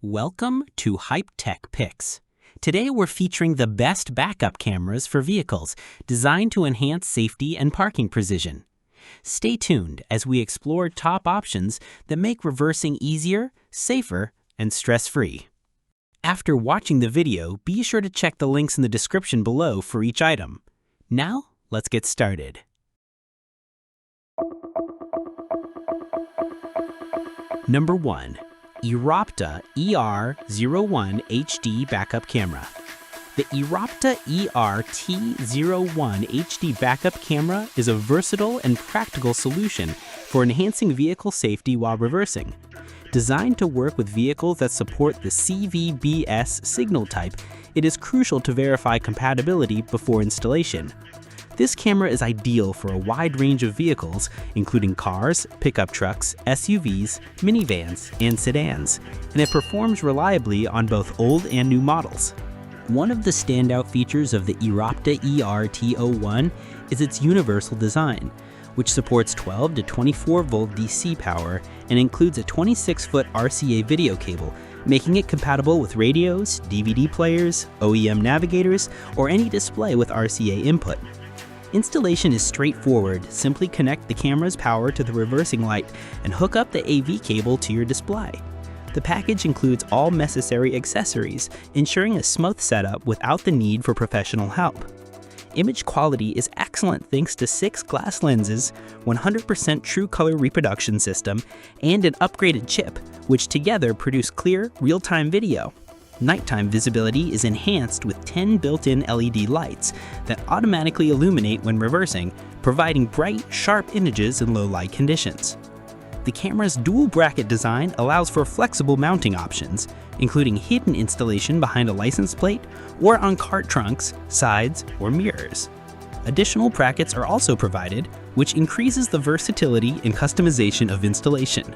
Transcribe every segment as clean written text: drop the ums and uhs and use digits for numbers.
Welcome to Hype Tech Picks. Today we're featuring the best backup cameras for vehicles designed to enhance safety and parking precision. Stay tuned as we explore top options that make reversing easier, safer, and stress-free. After watching the video, be sure to check the links in the description below for each item. Now, let's get started. Number 1. eRapta ERT01 HD Backup Camera. The eRapta ERT01 HD Backup Camera is a versatile and practical solution for enhancing vehicle safety while reversing. Designed to work with vehicles that support the CVBS signal type, it is crucial to verify compatibility before installation. This camera is ideal for a wide range of vehicles, including cars, pickup trucks, SUVs, minivans, and sedans, and it performs reliably on both old and new models. One of the standout features of the eRapta ERT01 is its universal design, which supports 12 to 24 volt DC power and includes a 26-foot RCA video cable, making it compatible with radios, DVD players, OEM navigators, or any display with RCA input. Installation is straightforward. Simply connect the camera's power to the reversing light and hook up the AV cable to your display. The package includes all necessary accessories, ensuring a smooth setup without the need for professional help. Image quality is excellent thanks to 6 glass lenses, 100% true color reproduction system, and an upgraded chip, which together produce clear, real-time video. Nighttime visibility is enhanced with 10 built-in LED lights that automatically illuminate when reversing, providing bright, sharp images in low light conditions. The camera's dual bracket design allows for flexible mounting options, including hidden installation behind a license plate or on cart trunks, sides, or mirrors. Additional brackets are also provided, which increases the versatility and customization of installation.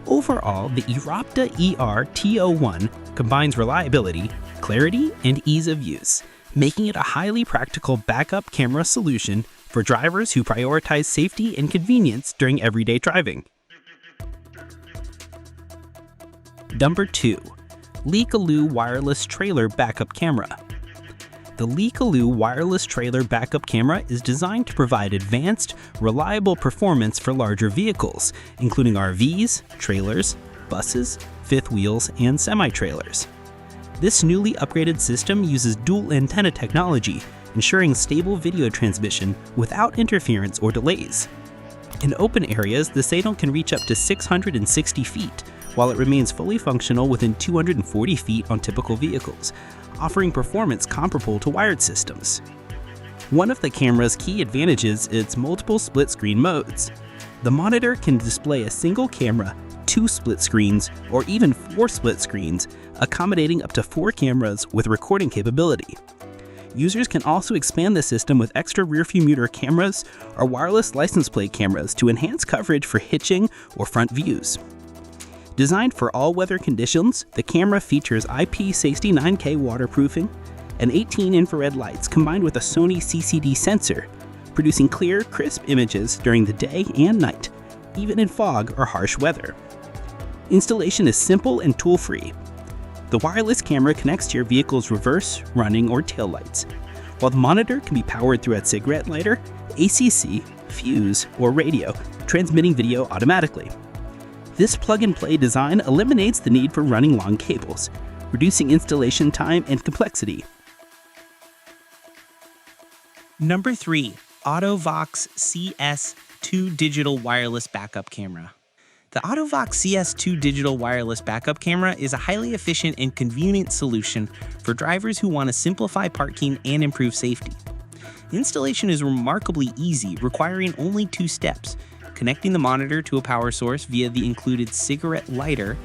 Overall, the eRapta ERT01 combines reliability, clarity, and ease of use, making it a highly practical backup camera solution for drivers who prioritize safety and convenience during everyday driving. Number 2. LeeKooLuu Wireless Trailer Backup Camera. The LeeKooLuu Wireless Trailer Backup Camera is designed to provide advanced, reliable performance for larger vehicles, including RVs, trailers, buses, fifth wheels, and semi-trailers. This newly upgraded system uses dual antenna technology, ensuring stable video transmission without interference or delays. In open areas, the signal can reach up to 660 feet, while it remains fully functional within 240 feet on typical vehicles, offering performance comparable to wired systems. One of the camera's key advantages is its multiple split-screen modes. The monitor can display a single camera, 2 split screens, or even 4 split screens, accommodating up to 4 cameras with recording capability. Users can also expand the system with extra rear-view mirror cameras or wireless license plate cameras to enhance coverage for hitching or front views. Designed for all weather conditions, the camera features IP69K waterproofing and 18 infrared lights combined with a Sony CCD sensor, producing clear, crisp images during the day and night, even in fog or harsh weather. Installation is simple and tool-free. The wireless camera connects to your vehicle's reverse, running, or tail lights, while the monitor can be powered through a cigarette lighter, ACC, fuse, or radio, transmitting video automatically. This plug-and-play design eliminates the need for running long cables, reducing installation time and complexity. Number 3. AUTO-VOX CS2 Digital Wireless Backup Camera. The AUTO-VOX CS2 Digital Wireless Backup Camera is a highly efficient and convenient solution for drivers who want to simplify parking and improve safety. Installation is remarkably easy, requiring only 2 steps: connecting the monitor to a power source via the included cigarette lighter,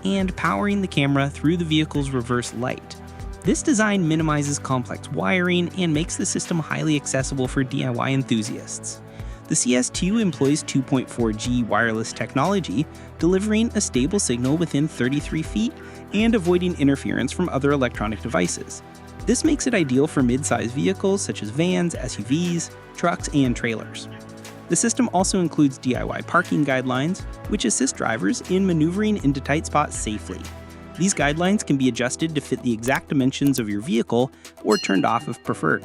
and powering the camera through the vehicle's reverse light. This design minimizes complex wiring and makes the system highly accessible for DIY enthusiasts. The CS2 employs 2.4G wireless technology, delivering a stable signal within 33 feet and avoiding interference from other electronic devices. This makes it ideal for mid-sized vehicles such as vans, SUVs, trucks, and trailers. The system also includes DIY parking guidelines, which assist drivers in maneuvering into tight spots safely. These guidelines can be adjusted to fit the exact dimensions of your vehicle or turned off if preferred.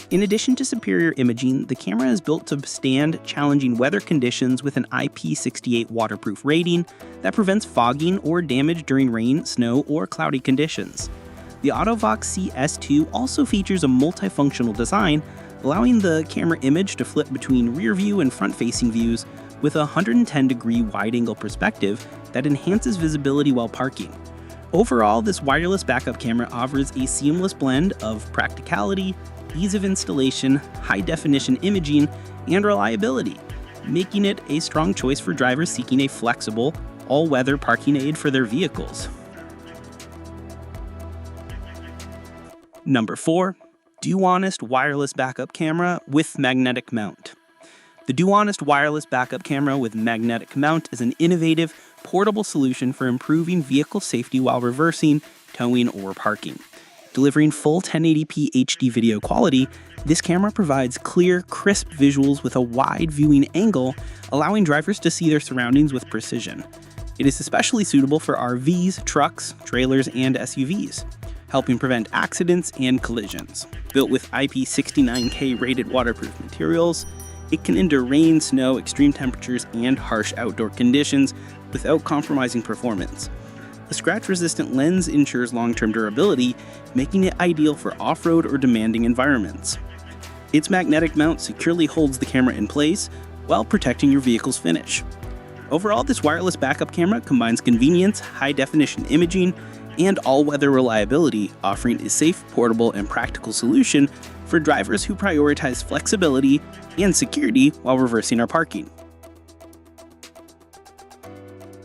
In addition to superior imaging, the camera is built to withstand challenging weather conditions with an IP68 waterproof rating that prevents fogging or damage during rain, snow, or cloudy conditions. The AUTO-VOX CS2 also features a multifunctional design, allowing the camera image to flip between rear view and front-facing views with a 110-degree wide-angle perspective that enhances visibility while parking. Overall, this wireless backup camera offers a seamless blend of practicality, ease of installation, high-definition imaging, and reliability, making it a strong choice for drivers seeking a flexible, all-weather parking aid for their vehicles. Number 4. DoHonest Wireless Backup Camera with Magnetic Mount. The DoHonest Wireless Backup Camera with Magnetic Mount is an innovative, portable solution for improving vehicle safety while reversing, towing, or parking. Delivering full 1080p HD video quality, this camera provides clear, crisp visuals with a wide viewing angle, allowing drivers to see their surroundings with precision. It is especially suitable for RVs, trucks, trailers, and SUVs, helping prevent accidents and collisions. Built with IP69K rated waterproof materials, it can endure rain, snow, extreme temperatures, and harsh outdoor conditions without compromising performance. The scratch-resistant lens ensures long-term durability, making it ideal for off-road or demanding environments. Its magnetic mount securely holds the camera in place while protecting your vehicle's finish. Overall, this wireless backup camera combines convenience, high-definition imaging, and all-weather reliability, offering a safe, portable, and practical solution for drivers who prioritize flexibility and security while reversing or parking.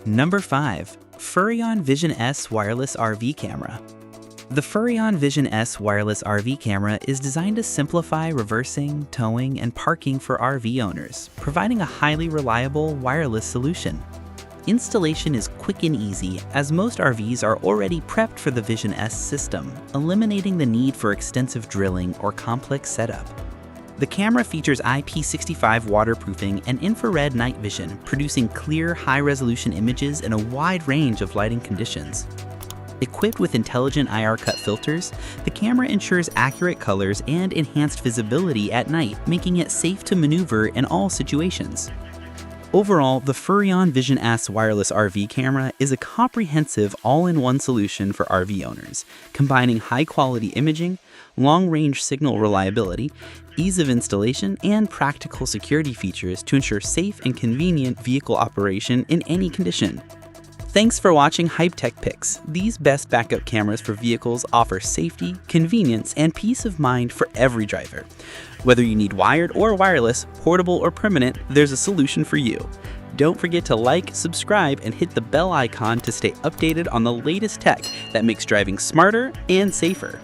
Number 5. Furrion Vision S Wireless RV Camera. The Furrion Vision S Wireless RV Camera is designed to simplify reversing, towing, and parking for RV owners, providing a highly reliable wireless solution. Installation is quick and easy, as most RVs are already prepped for the Vision S system, eliminating the need for extensive drilling or complex setup. The camera features IP65 waterproofing and infrared night vision, producing clear, high-resolution images in a wide range of lighting conditions. Equipped with intelligent IR cut filters, the camera ensures accurate colors and enhanced visibility at night, making it safe to maneuver in all situations. Overall, the Furrion Vision S wireless RV camera is a comprehensive all-in-one solution for RV owners, combining high-quality imaging, long-range signal reliability, ease of installation, and practical security features to ensure safe and convenient vehicle operation in any condition. Thanks for watching Hype Tech Picks. These best backup cameras for vehicles offer safety, convenience, and peace of mind for every driver. Whether you need wired or wireless, portable or permanent, there's a solution for you. Don't forget to like, subscribe, and hit the bell icon to stay updated on the latest tech that makes driving smarter and safer.